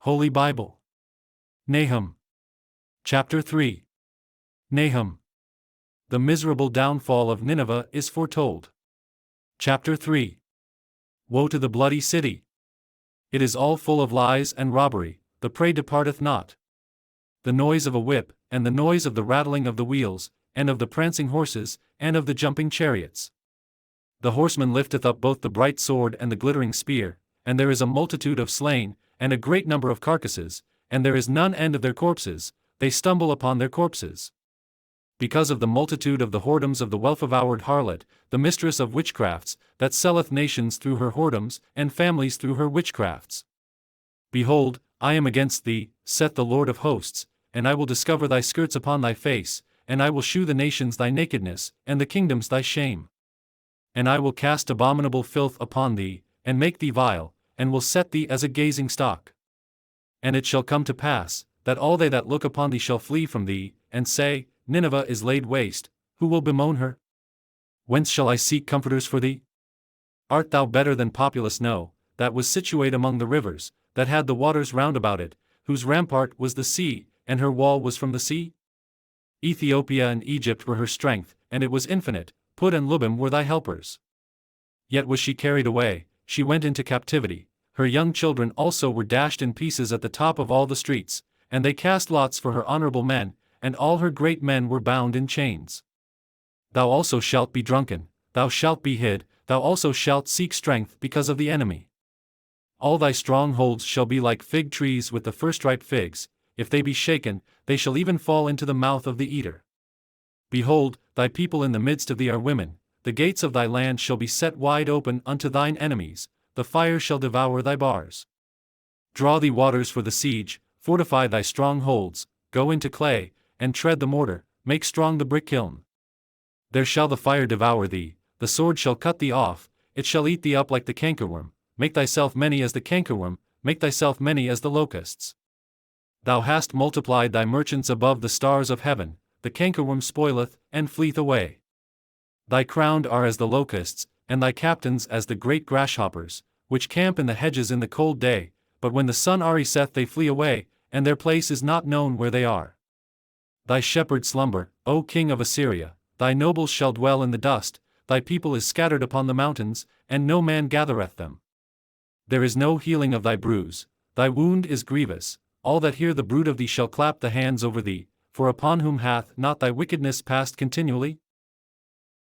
Holy Bible. NAHUM. Chapter 3. NAHUM. The miserable downfall of Nineveh is foretold. Chapter 3. Woe to the bloody city! It is all full of lies and robbery, the prey departeth not. The noise of a whip, and the noise of the rattling of the wheels, and of the prancing horses, and of the jumping chariots. The horseman lifteth up both the bright sword and the glittering spear, and there is a multitude of slain, and a great number of carcasses, and there is none end of their corpses, they stumble upon their corpses. Because of the multitude of the whoredoms of the well-devoured harlot, the mistress of witchcrafts, that selleth nations through her whoredoms, and families through her witchcrafts. Behold, I am against thee, saith the Lord of hosts, and I will discover thy skirts upon thy face, and I will shew the nations thy nakedness, and the kingdoms thy shame. And I will cast abominable filth upon thee, and make thee vile, and will set thee as a gazing stock. And it shall come to pass, that all they that look upon thee shall flee from thee, and say, Nineveh is laid waste, who will bemoan her? Whence shall I seek comforters for thee? Art thou better than populous No, that was situate among the rivers, that had the waters round about it, whose rampart was the sea, and her wall was from the sea? Ethiopia and Egypt were her strength, and it was infinite, Put and Lubim were thy helpers. Yet was she carried away, she went into captivity, her young children also were dashed in pieces at the top of all the streets, and they cast lots for her honorable men, and all her great men were bound in chains. Thou also shalt be drunken, thou shalt be hid, thou also shalt seek strength because of the enemy. All thy strongholds shall be like fig trees with the first-ripe figs, if they be shaken, they shall even fall into the mouth of the eater. Behold, thy people in the midst of thee are women, the gates of thy land shall be set wide open unto thine enemies, the fire shall devour thy bars. Draw thee waters for the siege, fortify thy strongholds, go into clay, and tread the mortar, make strong the brick kiln. There shall the fire devour thee, the sword shall cut thee off, it shall eat thee up like the cankerworm, make thyself many as the cankerworm, make thyself many as the locusts. Thou hast multiplied thy merchants above the stars of heaven, the cankerworm spoileth, and fleeth away. Thy crowned are as the locusts, and thy captains as the great grasshoppers, which camp in the hedges in the cold day, but when the sun ariseth they flee away, and their place is not known where they are. Thy shepherds slumber, O king of Assyria, thy nobles shall dwell in the dust, thy people is scattered upon the mountains, and no man gathereth them. There is no healing of thy bruise, thy wound is grievous, all that hear the bruit of thee shall clap the hands over thee, for upon whom hath not thy wickedness passed continually?